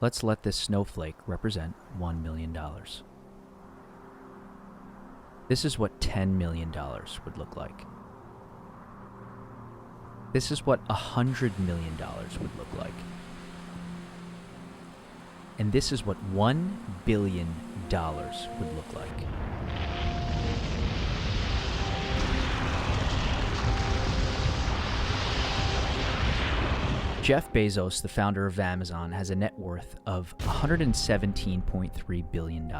Let's let this snowflake represent $1 million. This is what $10 million would look like. This is what $100 million would look like. And this is what $1 billion would look like. Jeff Bezos, the founder of Amazon, has a net worth of $117.3 billion.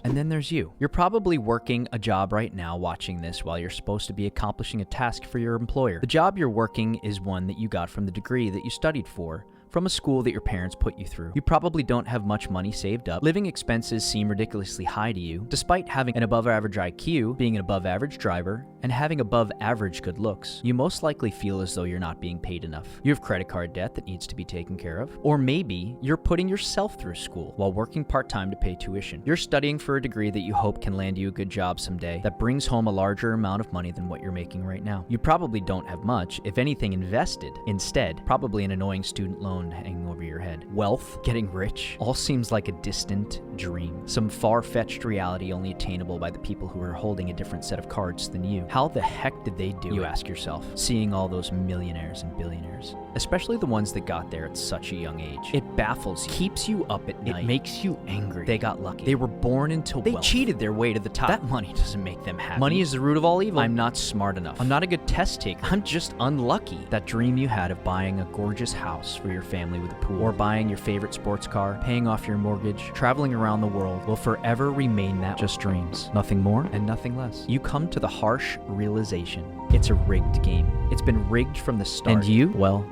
And then there's you. You're probably working a job right now watching this while you're supposed to be accomplishing a task for your employer. The job you're working is one that you got from the degree that you studied for, from a school that your parents put you through. You probably don't have much money saved up. Living expenses seem ridiculously high to you, despite having an above-average IQ, being an above-average driver, and having above-average good looks. You most likely feel as though you're not being paid enough. You have credit card debt that needs to be taken care of. Or maybe you're putting yourself through school while working part-time to pay tuition. You're studying for a degree that you hope can land you a good job someday that brings home a larger amount of money than what you're making right now. You probably don't have much, if anything, invested. Instead, probably an annoying student loan hanging over your head. Wealth, getting rich, all seems like a distant dream. Some far-fetched reality only attainable by the people who are holding a different set of cards than you. How the heck did they do it, you ask yourself, seeing all those millionaires and billionaires? Especially the ones that got there at such a young age. It baffles you, keeps you up at night. It makes you angry. They got lucky. They were born into wealth. They cheated their way to the top. That money doesn't make them happy. Money is the root of all evil. I'm not smart enough. I'm not a good test taker. I'm just unlucky. That dream you had of buying a gorgeous house for your family with a pool, or buying your favorite sports car, paying off your mortgage, traveling around the world, will forever remain that just dreams. Nothing more and nothing less. You come to the harsh realization it's a rigged game. It's been rigged from the start. And you, well,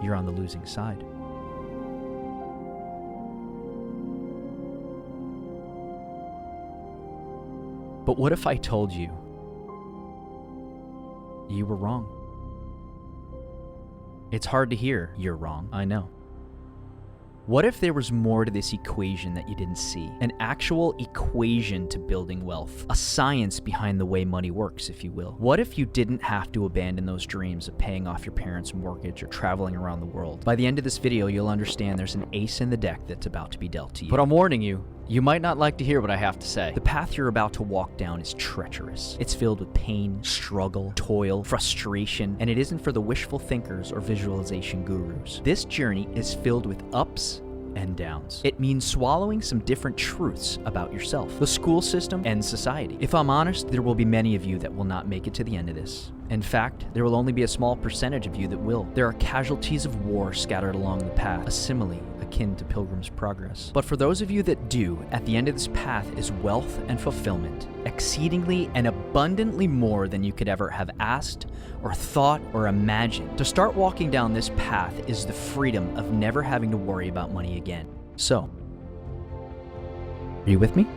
you're on the losing side. But what if I told you you were wrong? It's hard to hear you're wrong, I know. What if there was more to this equation that you didn't see? An actual equation to building wealth. A science behind the way money works, if you will. What if you didn't have to abandon those dreams of paying off your parents' mortgage or traveling around the world? By the end of this video, you'll understand there's an ace in the deck that's about to be dealt to you. But I'm warning you, you might not like to hear what I have to say. The path you're about to walk down is treacherous. It's filled with pain, struggle, toil, frustration, and it isn't for the wishful thinkers or visualization gurus. This journey is filled with ups and downs. It means swallowing some different truths about yourself, the school system, and society. If I'm honest, there will be many of you that will not make it to the end of this. In fact, there will only be a small percentage of you that will. There are casualties of war scattered along the path, a simile akin to Pilgrim's Progress. But for those of you that do, at the end of this path is wealth and fulfillment, exceedingly and abundantly more than you could ever have asked or thought or imagined. To start walking down this path is the freedom of never having to worry about money again. So, are you with me?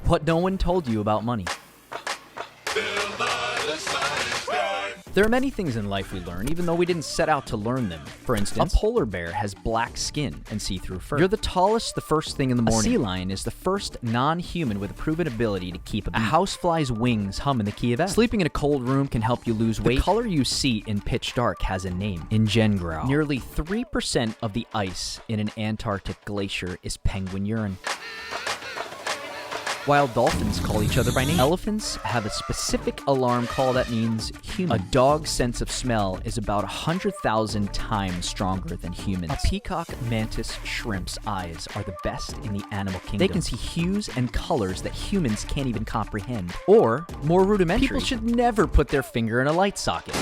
What no one told you about money. There are many things in life we learn, even though we didn't set out to learn them. For instance, a polar bear has black skin and see-through fur. You're the tallest the first thing in the morning. A sea lion is the first non-human with a proven ability to keep a beat. A housefly's wings hum in the key of F. Sleeping in a cold room can help you lose weight. The color you see in pitch dark has a name. Ingengrau. Nearly 3% of the ice in an Antarctic glacier is penguin urine. Wild dolphins call each other by name. Elephants have a specific alarm call that means human. A dog's sense of smell is about 100,000 times stronger than humans. A peacock mantis shrimp's eyes are the best in the animal kingdom. They can see hues and colors that humans can't even comprehend. Or, more rudimentary, people should never put their finger in a light socket.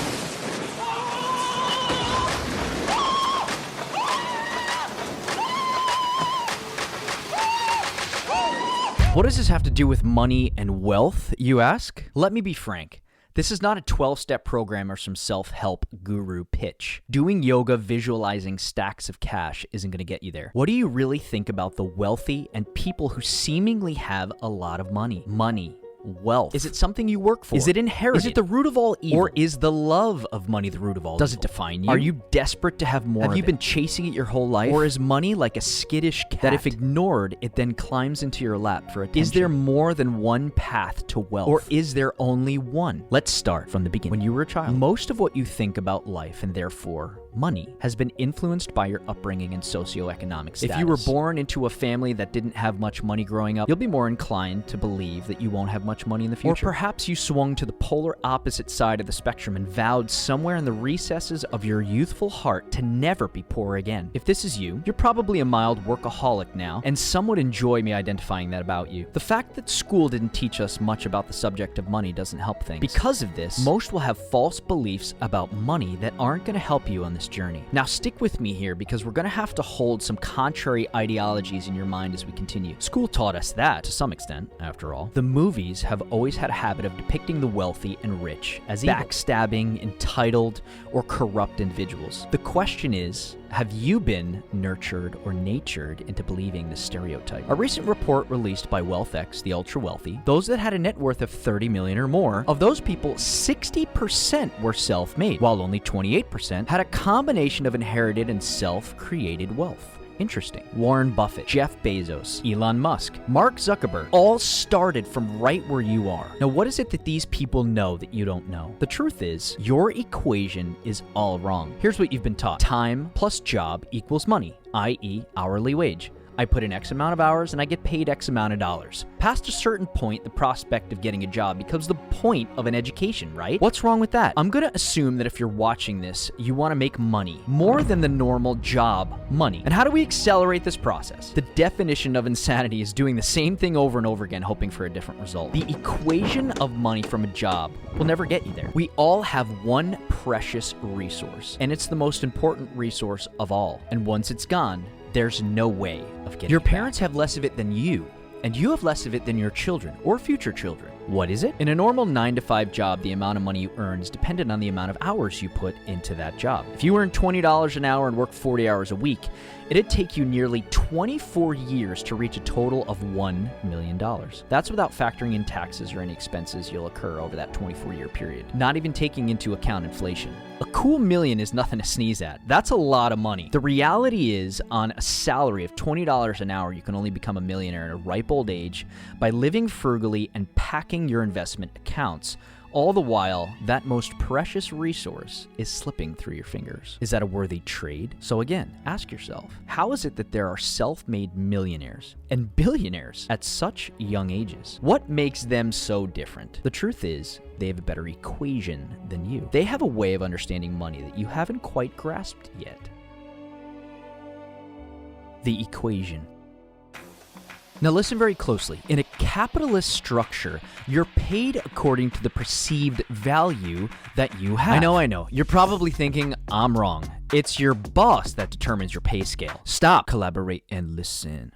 What does this have to do with money and wealth, you ask? Let me be frank. This is not a 12-step program or some self-help guru pitch. Doing yoga visualizing stacks of cash isn't going to get you there. What do you really think about the wealthy and people who seemingly have a lot of money? Money wealth? Is it something you work for? Is it inherited? Is it the root of all evil? Or is the love of money the root of all evil? Does it define you? Are you desperate to have more? Have you been chasing it your whole life? Or is money like a skittish cat that if ignored, it then climbs into your lap for attention? Is there more than one path to wealth? Or is there only one? Let's start from the beginning. When you were a child, most of what you think about life, and therefore money, has been influenced by your upbringing and socioeconomic status. If you were born into a family that didn't have much money growing up, you'll be more inclined to believe that you won't have much money in the future. Or perhaps you swung to the polar opposite side of the spectrum and vowed somewhere in the recesses of your youthful heart to never be poor again. If this is you, you're probably a mild workaholic now, and some would enjoy me identifying that about you. The fact that school didn't teach us much about the subject of money doesn't help things. Because of this, most will have false beliefs about money that aren't going to help you on this journey. Now stick with me here, because we're going to have to hold some contrary ideologies in your mind as we continue. School taught us that, to some extent, after all. The movies have always had a habit of depicting the wealthy and rich as evil, backstabbing, entitled, or corrupt individuals. The question is, have you been nurtured or natured into believing this stereotype? A recent report released by WealthX, the ultra-wealthy, those that had a net worth of 30 million or more, of those people, 60% were self-made, while only 28% had a combination of inherited and self-created wealth. Interesting. Warren Buffett, Jeff Bezos, Elon Musk, Mark Zuckerberg all started from right where you are. Now, what is it that these people know that you don't know? The truth is, your equation is all wrong. Here's what you've been taught. Time plus job equals money, i.e. hourly wage. I put in X amount of hours and I get paid X amount of dollars. Past a certain point, the prospect of getting a job becomes the point of an education, right? What's wrong with that? I'm gonna assume that if you're watching this, you wanna make money, more than the normal job money. And how do we accelerate this process? The definition of insanity is doing the same thing over and over again, hoping for a different result. The equation of money from a job will never get you there. We all have one precious resource, and it's the most important resource of all. And once it's gone, there's no way of getting it back. Your parents have less of it than you, and you have less of it than your children or future children. What is it? In a normal 9-to-5 job, the amount of money you earn is dependent on the amount of hours you put into that job. If you earn $20 an hour and work 40 hours a week, it'd take you nearly 24 years to reach a total of $1 million. That's without factoring in taxes or any expenses you'll incur over that 24-year period, not even taking into account inflation. A cool million is nothing to sneeze at. That's a lot of money. The reality is, on a salary of $20 an hour, you can only become a millionaire at a ripe old age by living frugally and packing your investment accounts. All the while, that most precious resource is slipping through your fingers. Is that a worthy trade? So again, ask yourself, how is it that there are self-made millionaires and billionaires at such young ages? What makes them so different? The truth is, they have a better equation than you. They have a way of understanding money that you haven't quite grasped yet. The equation. Now listen very closely. In a capitalist structure, you're paid according to the perceived value that you have. I know. You're probably thinking, I'm wrong. It's your boss that determines your pay scale. Stop, collaborate, and listen.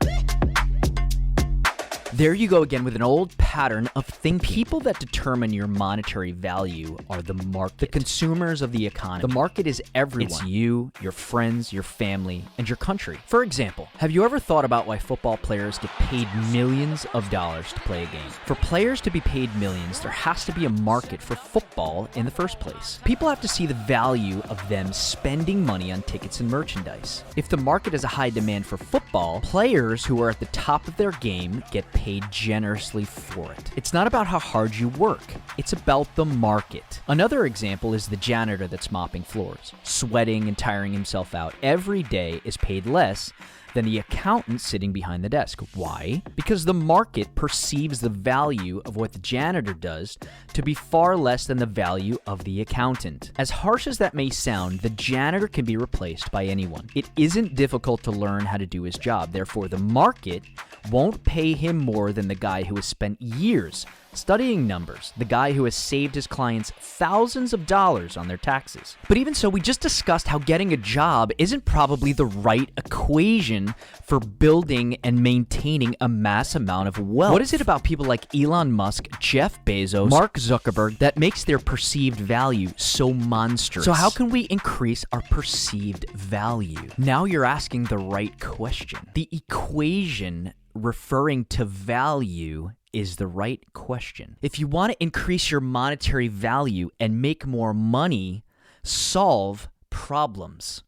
There you go again with an old pattern of thinking. People that determine your monetary value are the market, the consumers of the economy. The market is everyone. It's you, your friends, your family, and your country. For example, have you ever thought about why football players get paid millions of dollars to play a game? For players to be paid millions, there has to be a market for football in the first place. People have to see the value of them spending money on tickets and merchandise. If the market has a high demand for football, players who are at the top of their game get paid generously for it. It's not about how hard you work. It's about the market. Another example is the janitor that's mopping floors. Sweating and tiring himself out every day is paid less than the accountant sitting behind the desk. Why? Because the market perceives the value of what the janitor does to be far less than the value of the accountant. As harsh as that may sound, the janitor can be replaced by anyone. It isn't difficult to learn how to do his job. Therefore, the market won't pay him more than the guy who has spent years studying numbers, the guy who has saved his clients thousands of dollars on their taxes. But even so, we just discussed how getting a job isn't probably the right equation for building and maintaining a mass amount of wealth. What is it about people like Elon Musk, Jeff Bezos, Mark Zuckerberg that makes their perceived value so monstrous? So how can we increase our perceived value? Now you're asking the right question. The equation referring to value is the right question. If you want to increase your monetary value and make more money, solve problems.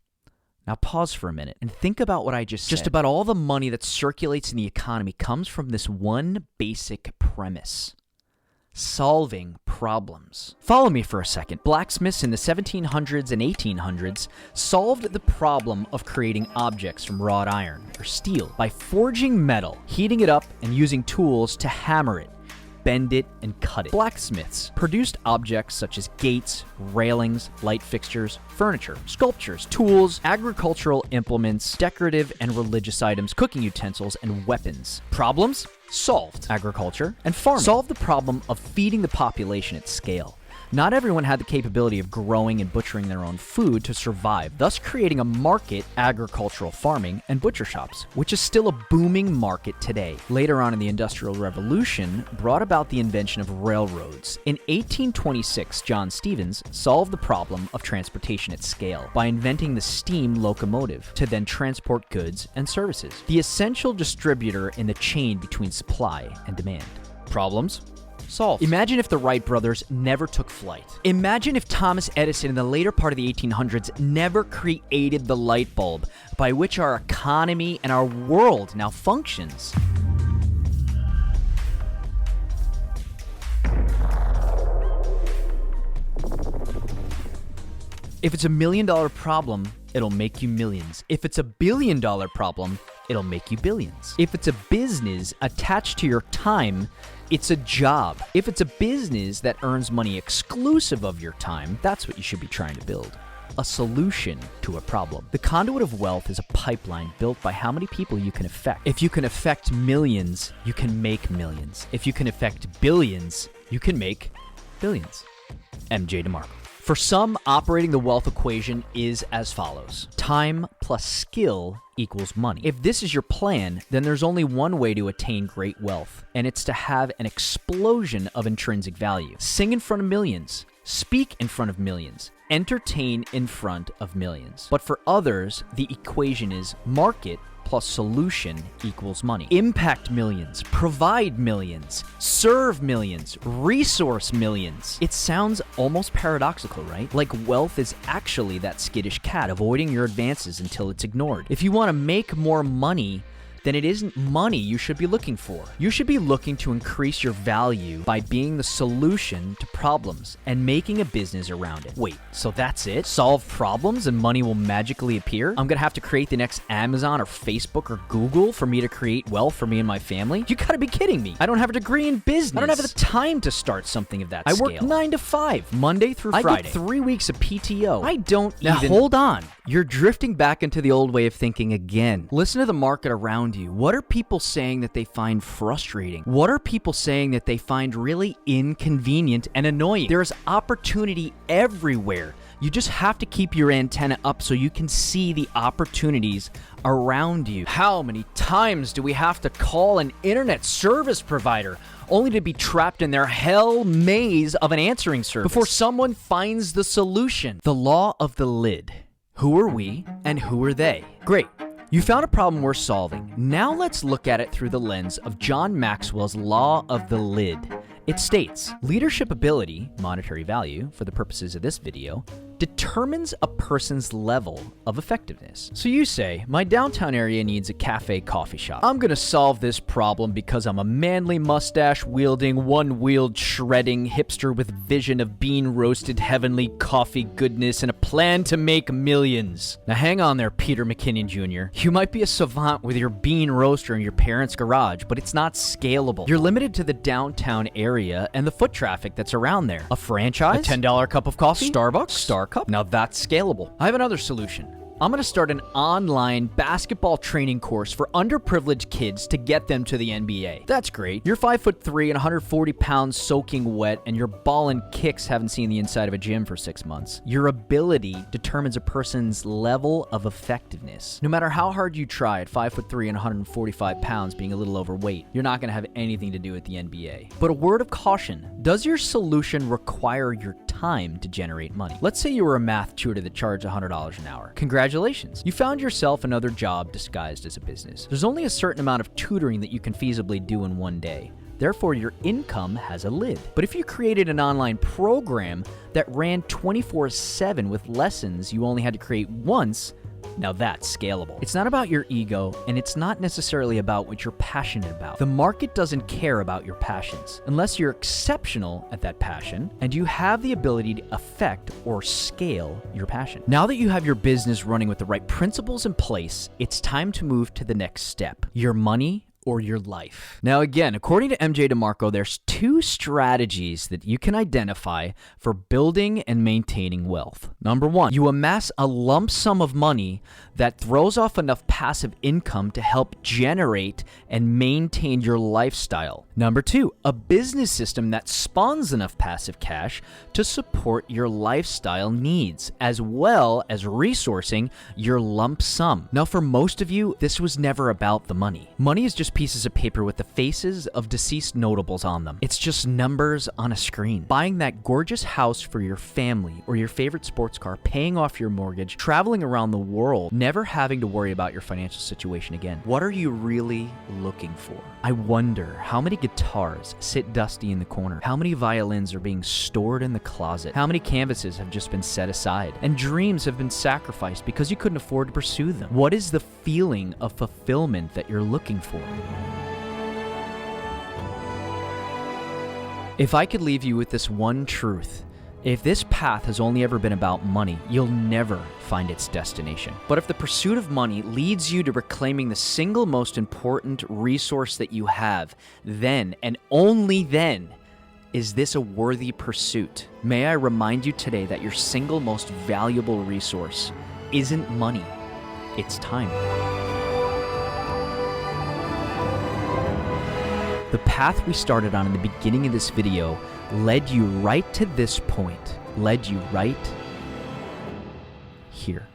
Now pause for a minute and think about what I just said. Just about all the money that circulates in the economy comes from this one basic premise: solving problems. Follow me for a second. Blacksmiths in the 1700s and 1800s solved the problem of creating objects from wrought iron or steel by forging metal, heating it up, and using tools to hammer it, bend it, and cut it. Blacksmiths produced objects such as gates, railings, light fixtures, furniture, sculptures, tools, agricultural implements, decorative and religious items, cooking utensils, and weapons. Problems? Solved. Agriculture and farming. Solved the problem of feeding the population at scale. Not everyone had the capability of growing and butchering their own food to survive, thus creating a market, agricultural farming, and butcher shops, which is still a booming market today. Later on in the Industrial Revolution, brought about the invention of railroads. In 1826, John Stevens solved the problem of transportation at scale by inventing the steam locomotive to then transport goods and services, the essential distributor in the chain between supply and demand. Problems? Solved. Imagine if the Wright brothers never took flight. Imagine if Thomas Edison in the later part of the 1800s never created the light bulb, by which our economy and our world now functions. If it's $1 million problem, it'll make you millions. If it's $1 billion problem, it'll make you billions. If it's a business attached to your time, it's a job. If it's a business that earns money exclusive of your time, that's what you should be trying to build. A solution to a problem. The conduit of wealth is a pipeline built by how many people you can affect. If you can affect millions, you can make millions. If you can affect billions, you can make billions. MJ DeMarco. For some, operating the wealth equation is as follows: time plus skill equals money. If this is your plan, then there's only one way to attain great wealth, and it's to have an explosion of intrinsic value. Sing in front of millions, speak in front of millions, entertain in front of millions. But for others, the equation is market plus solution equals money. Impact millions, provide millions, serve millions, resource millions. It sounds almost paradoxical, right? Like wealth is actually that skittish cat avoiding your advances until it's ignored. If you want to make more money, then it isn't money you should be looking for. You should be looking to increase your value by being the solution to problems and making a business around it. Wait, so that's it? Solve problems and money will magically appear? I'm gonna have to create the next Amazon or Facebook or Google for me to create wealth for me and my family? You gotta be kidding me. I don't have a degree in business. I don't have the time to start something of that scale. I work 9 to 5, Monday through Friday. I get 3 weeks of PTO. I don't even... Now hold on. You're drifting back into the old way of thinking again. Listen to the market around you. What are people saying that they find frustrating? What are people saying that they find really inconvenient and annoying? There's opportunity everywhere. You just have to keep your antenna up so you can see the opportunities around you. How many times do we have to call an internet service provider only to be trapped in their hell maze of an answering service before someone finds the solution? The law of the lid. Who are we and who are they? Great. You found a problem worth solving. Now let's look at it through the lens of John Maxwell's law of the lid. It states, leadership ability, monetary value, for the purposes of this video, determines a person's level of effectiveness. So you say, my downtown area needs a cafe coffee shop. I'm gonna solve this problem because I'm a manly mustache-wielding, one-wheeled shredding hipster with vision of bean-roasted heavenly coffee goodness and a plan to make millions. Now hang on there, Peter McKinnon Jr. You might be a savant with your bean roaster in your parents' garage, but it's not scalable. You're limited to the downtown area and the foot traffic that's around there. A franchise? A $10 cup of coffee? Starbucks? Star Cup? Now that's scalable. I have another solution. I'm going to start an online basketball training course for underprivileged kids to get them to the NBA. That's great. You're 5'3" and 140 pounds soaking wet, and your ball and kicks haven't seen the inside of a gym for 6 months. Your ability determines a person's level of effectiveness. No matter how hard you try at 5'3" and 145 pounds being a little overweight, you're not going to have anything to do with the NBA. But a word of caution, does your solution require your time to generate money? Let's say you were a math tutor that charged $100 an hour. Congratulations. You found yourself another job disguised as a business. There's only a certain amount of tutoring that you can feasibly do in one day. Therefore, your income has a lid. But if you created an online program that ran 24/7 with lessons you only had to create once, now that's scalable. It's not about your ego, and it's not necessarily about what you're passionate about. The market doesn't care about your passions unless you're exceptional at that passion and you have the ability to affect or scale your passion. Now that you have your business running with the right principles in place, it's time to move to the next step: your money or your life. Now again, according to DeMarco, there's 2 strategies that you can identify for building and maintaining wealth. Number 1, you amass a lump sum of money that throws off enough passive income to help generate and maintain your lifestyle. Number 2, a business system that spawns enough passive cash to support your lifestyle needs, as well as resourcing your lump sum. Now for most of you, this was never about the money. Money is just pieces of paper with the faces of deceased notables on them. It's just numbers on a screen. Buying that gorgeous house for your family or your favorite sports car, paying off your mortgage, traveling around the world, never having to worry about your financial situation again. What are you really looking for? I wonder how many guitars sit dusty in the corner, how many violins are being stored in the closet, how many canvases have just been set aside, and dreams have been sacrificed because you couldn't afford to pursue them. What is the feeling of fulfillment that you're looking for? If I could leave you with this one truth: if this path has only ever been about money, you'll never find its destination. But if the pursuit of money leads you to reclaiming the single most important resource that you have, then, and only then, is this a worthy pursuit. May I remind you today that your single most valuable resource isn't money, it's time. The path we started on in the beginning of this video led you right to this point, led you right here.